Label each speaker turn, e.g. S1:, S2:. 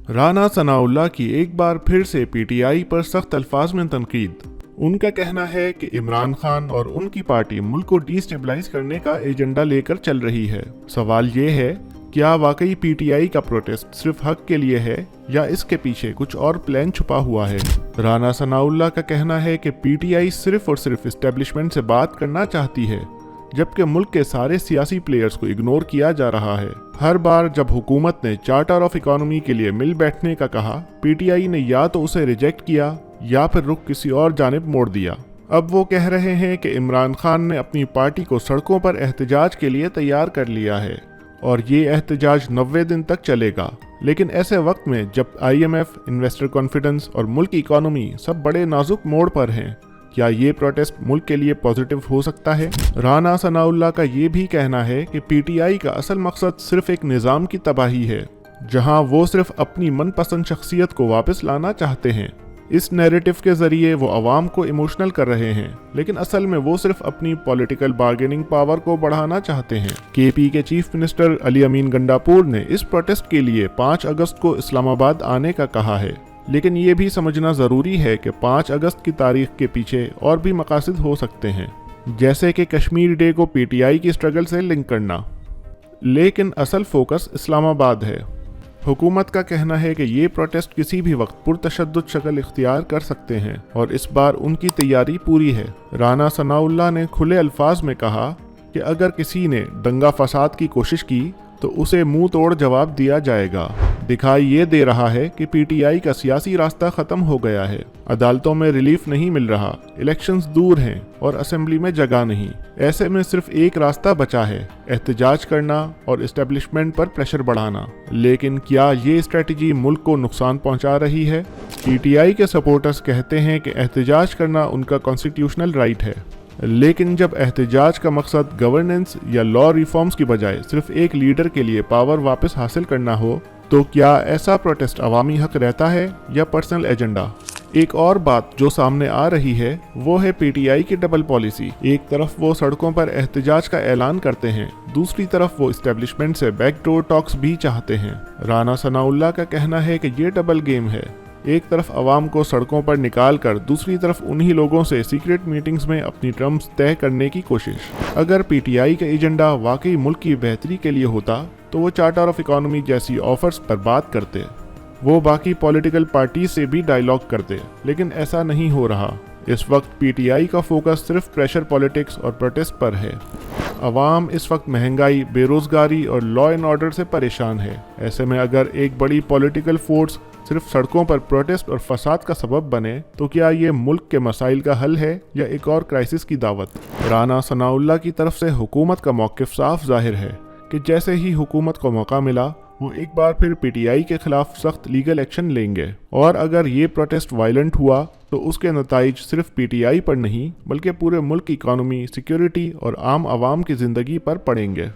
S1: رانا ثناءاللہ کی ایک بار پھر سے پی ٹی آئی پر سخت الفاظ میں تنقید۔ ان کا کہنا ہے کہ عمران خان اور ان کی پارٹی ملک کو ڈی اسٹیبلائز کرنے کا ایجنڈا لے کر چل رہی ہے۔ سوال یہ ہے، کیا واقعی پی ٹی آئی کا پروٹیسٹ صرف حق کے لیے ہے یا اس کے پیچھے کچھ اور پلان چھپا ہوا ہے؟ رانا ثناءاللہ کا کہنا ہے کہ پی ٹی آئی صرف اور صرف اسٹیبلشمنٹ سے بات کرنا چاہتی ہے، جبکہ ملک کے سارے سیاسی پلیئرز کو اگنور کیا جا رہا ہے۔ ہر بار جب حکومت نے چارٹر آف اکانومی کے لیے مل بیٹھنے کا کہا، پی ٹی آئی نے یا تو اسے ریجیکٹ کیا یا پھر رخ کسی اور جانب موڑ دیا۔ اب وہ کہہ رہے ہیں کہ عمران خان نے اپنی پارٹی کو سڑکوں پر احتجاج کے لیے تیار کر لیا ہے اور یہ احتجاج 90 دن تک چلے گا۔ لیکن ایسے وقت میں جب I M F, investor confidence اور ملک کی اکانومی سب بڑے نازک موڑ پر ہیں، کیا یہ پروٹیسٹ ملک کے لیے پازیٹیو ہو سکتا ہے؟ رانا ثناءاللہ کا یہ بھی کہنا ہے کہ پی ٹی آئی کا اصل مقصد صرف ایک نظام کی تباہی ہے، جہاں وہ صرف اپنی من پسند شخصیت کو واپس لانا چاہتے ہیں۔ اس نیریٹو کے ذریعے وہ عوام کو ایموشنل کر رہے ہیں، لیکن اصل میں وہ صرف اپنی پولیٹیکل بارگیننگ پاور کو بڑھانا چاہتے ہیں۔ کے پی کے چیف منسٹر علی امین گنڈاپور نے اس پروٹیسٹ کے لیے 5 اگست کو اسلام آباد آنے کا کہا ہے، لیکن یہ بھی سمجھنا ضروری ہے کہ 5 اگست کی تاریخ کے پیچھے اور بھی مقاصد ہو سکتے ہیں، جیسے کہ کشمیر ڈے کو پی ٹی آئی کی اسٹرگل سے لنک کرنا، لیکن اصل فوکس اسلام آباد ہے۔ حکومت کا کہنا ہے کہ یہ پروٹیسٹ کسی بھی وقت پرتشدد شکل اختیار کر سکتے ہیں اور اس بار ان کی تیاری پوری ہے۔ رانا ثناءاللہ نے کھلے الفاظ میں کہا کہ اگر کسی نے دنگا فساد کی کوشش کی تو اسے منہ توڑ جواب دیا جائے گا۔ دکھائی یہ دے رہا ہے کہ پی ٹی آئی کا سیاسی راستہ ختم ہو گیا ہے، عدالتوں میں ریلیف نہیں مل رہا، الیکشنز دور ہیں اور اسمبلی میں جگہ نہیں۔ ایسے میں صرف ایک راستہ بچا ہے، احتجاج کرنا اور اسٹیبلشمنٹ پر پریشر بڑھانا۔ لیکن کیا یہ اسٹریٹجی ملک کو نقصان پہنچا رہی ہے؟ پی ٹی آئی کے سپورٹرز کہتے ہیں کہ احتجاج کرنا ان کا کانسٹیٹیوشنل رائٹ ہے، لیکن جب احتجاج کا مقصد گورننس یا لا ریفارمز کی بجائے صرف ایک لیڈر کے لیے پاور واپس حاصل کرنا ہو، تو کیا ایسا پروٹیسٹ عوامی حق رہتا ہے یا پرسنل ایجنڈا؟ ایک اور بات جو سامنے آ رہی ہے وہ ہے پی ٹی آئی کی ڈبل پالیسی۔ ایک طرف وہ سڑکوں پر احتجاج کا اعلان کرتے ہیں، دوسری طرف وہ اسٹیبلشمنٹ سے بیک ڈور ٹاکس بھی چاہتے ہیں۔ رانا ثناءاللہ کا کہنا ہے کہ یہ ڈبل گیم ہے، ایک طرف عوام کو سڑکوں پر نکال کر دوسری طرف انہی لوگوں سے سیکرٹ میٹنگز میں اپنی ٹرمز طے کرنے کی کوشش۔ اگر پی ٹی آئی کا ایجنڈا واقعی ملک کی بہتری کے لیے ہوتا تو وہ چارٹر آف اکانومی جیسی آفرز پر بات کرتے، وہ باقی پولیٹیکل پارٹیز سے بھی ڈائیلاگ کرتے، لیکن ایسا نہیں ہو رہا۔ اس وقت پی ٹی آئی کا فوکس صرف پریشر پالیٹکس اور پروٹیسٹ پر ہے۔ عوام اس وقت مہنگائی، بے روزگاری اور لا اینڈ آرڈر سے پریشان ہے۔ ایسے میں اگر ایک بڑی پولیٹیکل فورس صرف سڑکوں پر پروٹیسٹ اور فساد کا سبب بنے تو کیا یہ ملک کے مسائل کا حل ہے یا ایک اور کرائسس کی دعوت؟ رانا ثناءاللہ کی طرف سے حکومت کا موقف صاف ظاہر ہے کہ جیسے ہی حکومت کو موقع ملا وہ ایک بار پھر پی ٹی آئی کے خلاف سخت لیگل ایکشن لیں گے، اور اگر یہ پروٹیسٹ وائلنٹ ہوا تو اس کے نتائج صرف پی ٹی آئی پر نہیں بلکہ پورے ملک کی اکانومی، سیکیورٹی اور عام عوام کی زندگی پر پڑیں گے۔